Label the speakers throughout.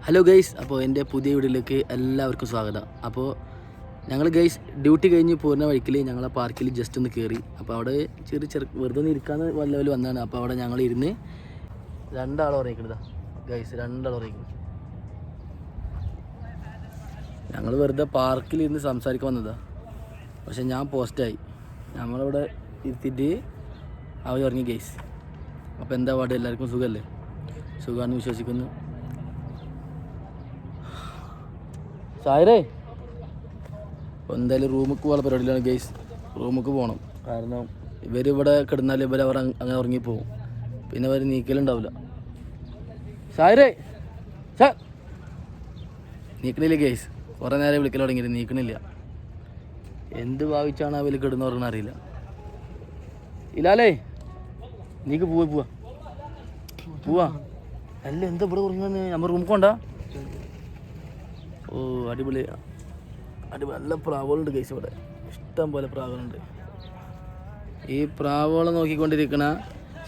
Speaker 1: Hello guys, അപ്പോൾ എൻ്റെ പുതിയ വീഡിയോയിലേക്ക് എല്ലാവർക്കും സ്വാഗതം. അപ്പോൾ ഞങ്ങൾ ഗൈസ് ഡ്യൂട്ടി കഴിഞ്ഞ് പോകുന്ന വഴിക്കിൽ ഞങ്ങളെ പാർക്കിൽ ജസ്റ്റ് ഒന്ന് കയറി. അപ്പോൾ അവിടെ വെറുതെ ഒന്ന് ഇരിക്കാന്ന് ലെവൽ വന്നതാണ്. അപ്പോൾ അവിടെ ഞങ്ങൾ ഇരുന്ന് രണ്ടാൾ ഉറങ്ങിക്കുന്നതാ ഗൈസ്, രണ്ടാൾ ഉറങ്ങിക്കുന്നു. ഞങ്ങൾ വെറുതെ പാർക്കിൽ ഇരുന്ന് സംസാരിക്കാൻ വന്നതാണ്. പക്ഷെ ഞാൻ പോസ്റ്റായി, നമ്മളിവിടെ ഇരുത്തിയിട്ട് അവർ ഉറങ്ങി ഗൈസ്. അപ്പോൾ എന്താ പാട്, എല്ലാവർക്കും സുഖമല്ലേ? സുഖമാണെന്ന് വിശ്വസിക്കുന്നു. സായരേ, എന്തായാലും റൂമിൽ പോകാനുള്ള പരിപാടിയിലാണ് ഗൈസ്. റൂമിൽ പോകണം, കാരണം ഇവരിവിടെ കിടന്നാൽ ഇവരവർ അങ്ങനെ ഉറങ്ങിപ്പോവും, പിന്നെ അവർ നീക്കലുണ്ടാവില്ല. സായരേ, നീക്കണില്ല ഗൈസ്, കുറേ നേരം വിളിക്കൽ തുടങ്ങിയിട്ട് നീക്കണില്ല. എന്ത് ഭാവിച്ചാണ് അവർ കിടന്നുറങ്ങണ അറിയില്ല. ഇല്ലാലേ, നീക്ക് പോവാ അല്ല എന്താ ഇവിടെ ഉറങ്ങുന്നത്? നമ്മൾ റൂമിൽ കൊണ്ടാ. ഓ അടിപൊളി, നല്ല പ്രാവുകളുണ്ട് ഗൈസ്, ഇവിടെ ഇഷ്ടം പോലെ പ്രാവുകളുണ്ട്. ഈ പ്രാവുകളെ നോക്കിക്കൊണ്ടിരിക്കണ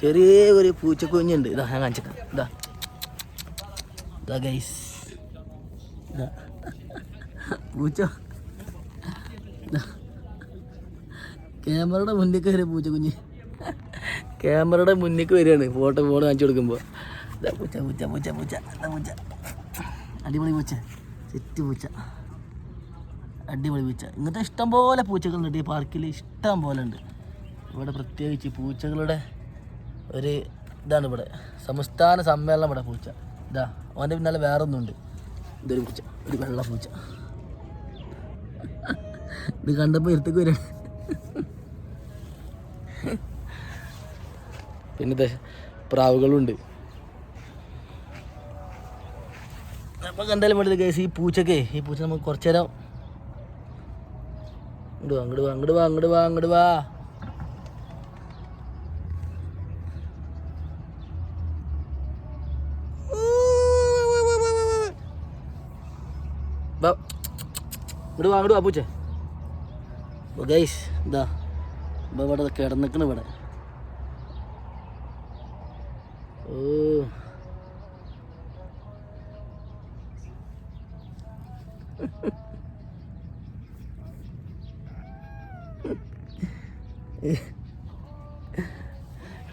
Speaker 1: ചെറിയ ഒരു പൂച്ചക്കുഞ്ഞുണ്ട്. ഇതാ ഞാൻ കാണിച്ചേക്കാം. ഇതാ ഗൈസ്, പൂച്ച ക്യാമറയുടെ മുന്നിലേക്ക് വരിക. പൂച്ചക്കുഞ്ഞ് ക്യാമറയുടെ മുന്നിലേക്ക് വരികയാണ് ഫോൺ കാണിച്ചു കൊടുക്കുമ്പോൾ. ഇതാ പൂച്ച അടിപൊളി പൂച്ച, സെറ്റ് പൂച്ച, അടിപൊളി പൂച്ച. ഇങ്ങനത്തെ ഇഷ്ടം പോലെ പൂച്ചകളുണ്ട് ഈ പാർക്കിൽ, ഇഷ്ടം പോലെ ഉണ്ട്. ഇവിടെ പ്രത്യേകിച്ച് പൂച്ചകളുടെ ഒരു ഇതാണ് ഇവിടെ, സംസ്ഥാന സമ്മേളനം ഇവിടെ പൂച്ച. ഇതാ അവൻ്റെ പിന്നാലെ വേറെ ഒന്നുണ്ട്. ഇതൊരു പൂച്ച, ഒരു വെള്ള പൂച്ച. ഇത് കണ്ടപ്പോൾ ഇരുത്തേക്ക് വരികയാണ്. പിന്നെ പ്രാവുകളുണ്ട്. അപ്പം എന്തായാലും വേണ്ടത് കേസ്, ഈ പൂച്ച നമുക്ക് കുറച്ച് നേരം അങ്ങോട്ട് വാ. പൂച്ച ഗൈസ്, ഇതാ ഇവിടെ കിടന്നിക്കണ ഇവിടെ. ഓ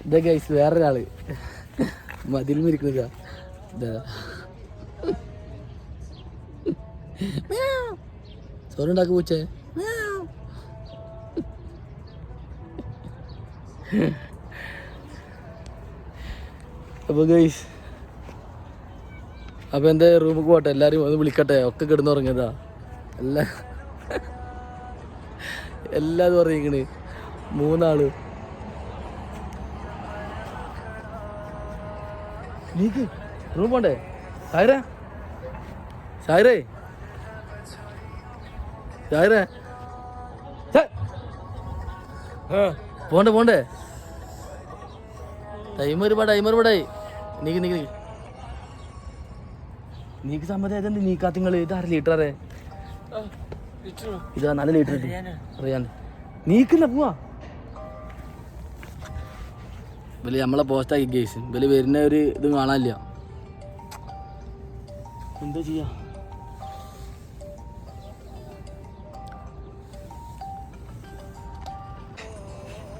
Speaker 1: ഇതാ ഗൈസ്, വേറൊരാള് മതിൽ മിരിക്കുന്നതാ. ചോറുണ്ടാക്കി പൂച്ചേ. അപ്പൊ ഗൈസ്, അപ്പൊ എന്താ റൂമിൽ പോട്ടെ, എല്ലാരും ഒന്ന് വിളിക്കട്ടെ. ഒക്കെ കിടന്നുറങ്ങിയതാ, എല്ലാതും ഉറങ്ങിക്കണ്. മൂന്നാള് നീക്ക് റൂം പോണ്ടേ? സായരേ പോണ്ടേ ടൈമർ പാടായി. നീക്ക് സമ്മതം നീക്കാത്തിങ്ങള്. ഇത് 1/2 ലിറ്ററേ, ഇതാ 4 ലിറ്റർ അറിയാൻ. നീക്കില്ല, പോവാ. ഇവല് നമ്മളെ പോസ്റ്റാക്കി ഗേസ്. ഇവല് വരുന്ന ഒരു ഇത് കാണാനില്ല, എന്താ ചെയ്യാ?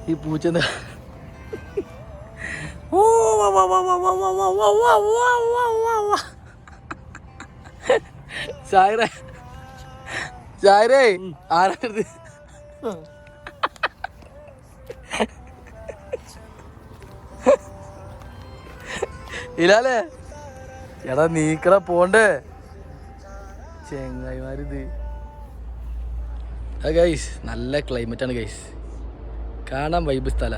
Speaker 1: ഈ പൂച്ച എന്താ സായരേ ആരാത്? ഇല്ലാലേ, എടാ നീക്കട പോണ്ടേ ചെങ്ങായിമാരിത്. ഗൈസ്, നല്ല ക്ലൈമറ്റാണ് ഗൈസ്, കാണാൻ വൈബ് സ്ഥല.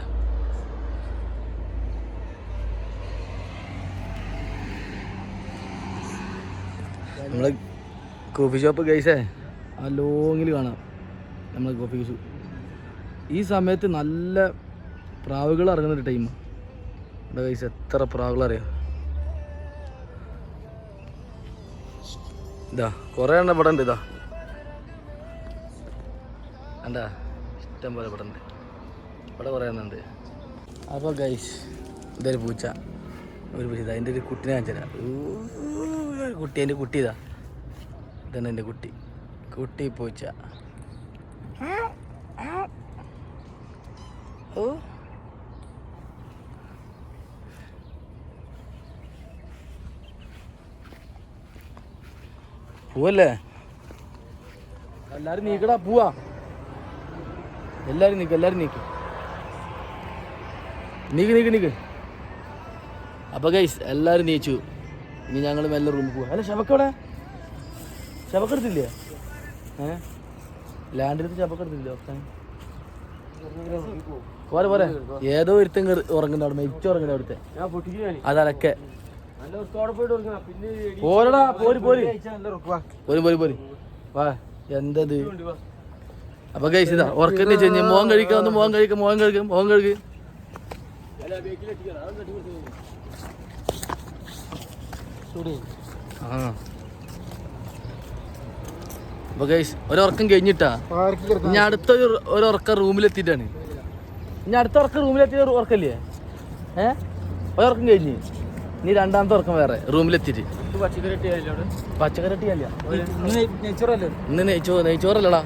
Speaker 1: നമ്മളെ കോഫി ഷോപ്പ് ഗൈസേ ആ ലോങ്ങിൽ കാണാം. നമ്മളെ കോഫി ഷോപ്പ് ഈ സമയത്ത് നല്ല പ്രാവുകൾ ഇറങ്ങുന്നൊരു ടൈം. ഇവിടെ ഗൈസ് എത്ര പ്രാവുകൾ അറിയാം. ഇതാ കുറേ എണ്ണം ഇവിടെ ഉണ്ട്. ഇതാ എന്താ ഇഷ്ടം പോലെ ഇവിടെ ഉണ്ട്, ഇവിടെ കുറേ എണ്ണം ഉണ്ട്. അപ്പോൾ ഗൈസ്, ഇതൊരു പൂച്ച, ഒരു പൂച്ച. അതിൻ്റെ ഒരു കുട്ടിനെ കാണിച്ചു തരാം. കുട്ടി എൻ്റെ കുട്ടി ഇതാ, ഇതാണ് എൻ്റെ കുട്ടി, കുട്ടി പൂച്ച. ഓ പോവല്ലേ, എല്ലാരും നീക്കടാ, പോവാ, എല്ലാരും നീക്ക്, എല്ലാരും നീക്ക്, നീക്ക് നീക്ക് നീക്ക്. അപ്പൊ ഗൈസ് എല്ലാരും നീച്ചു. ഇനി ഞങ്ങൾ മെല്ലെ റൂമിൽ പോവാ. അല്ല ശവക്കവിടെ, ശവക്കെടുത്തില്ലേ? ലാൻഡിലത്ത് ശവക്കെടുത്തില്ലേ? പോരെ പോരെ, ഏതോ ഒരുത്തം ഉറങ്ങുന്ന അവിടെ, മെച്ച ഉറങ്ങുന്ന അവിടുത്തെ അതലക്കെ. പോരടാ, പോരി പോരി പോരി പോരി പോരി വാ. എന്തത്? അപ്പൊ ഗൈസ് ഇതാ ഉറക്കന്നെ ചെഞ്ഞ് മോൻ കഴിക്കാം, ഒന്ന് മോൻ കഴിക്കാം, മോൻ കഴിക്കും, മോൻ കഴിക്ക്. അപ്പൊ ഗൈസ് ഒരുറക്കം കഴിഞ്ഞിട്ടാ, ഇനി അടുത്തൊരു ഒരുറക്കം റൂമിലെത്തിയിട്ടാണ്. ഇനി അടുത്ത ഉറക്കം റൂമിലെത്തിയ ഉറക്കല്ലേ? ഒരുറക്കം കഴിഞ്ഞ് ഇനി രണ്ടാമത്തെ ഉറക്കം വേറെ റൂമിലെത്തിയിട്ട്. പച്ചക്കറി അല്ല ഇന്ന് നെയ്ച്ചോറല്ലടാ.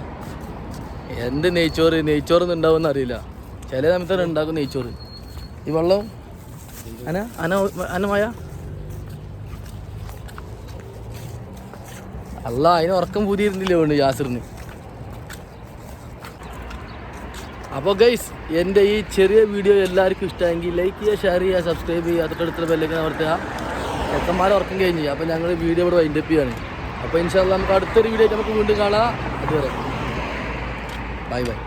Speaker 1: എന്ത് നെയ്ച്ചോറ്? നെയ്ച്ചോറൊന്നും ഉണ്ടാവുമെന്ന് അറിയില്ല, ചില സമയത്ത് ഉണ്ടാക്കും നെയ്ച്ചോറ്. ഈ വെള്ളം അനമായ അല്ല, അതിന് ഉറക്കം പൂതിയിരുന്നില്ല വേണ്ട യാസിറിന്. അപ്പോൾ ഗൈസ് എൻ്റെ ഈ ചെറിയ വീഡിയോ എല്ലാവർക്കും ഇഷ്ടമെങ്കിൽ ലൈക്ക് ചെയ്യുക, ഷെയർ ചെയ്യുക, സബ്സ്ക്രൈബ് ചെയ്യുക, തൊട്ടടുത്തുള്ള ബെല്ലൈക്കൻ അമർത്തുക. ചെക്കന്മാരെ ഉറക്കം കഴിഞ്ഞ് അപ്പോൾ ഞങ്ങൾ വീഡിയോ ഇവിടെ വൈൻഡപ്പ് ചെയ്യാണ്. അപ്പോൾ ഇൻഷാ അല്ലാഹ് നമുക്ക് അടുത്തൊരു വീഡിയോ ആയിട്ട് നമുക്ക് വീണ്ടും കാണാം. അതുവരെ ബൈ ബൈ.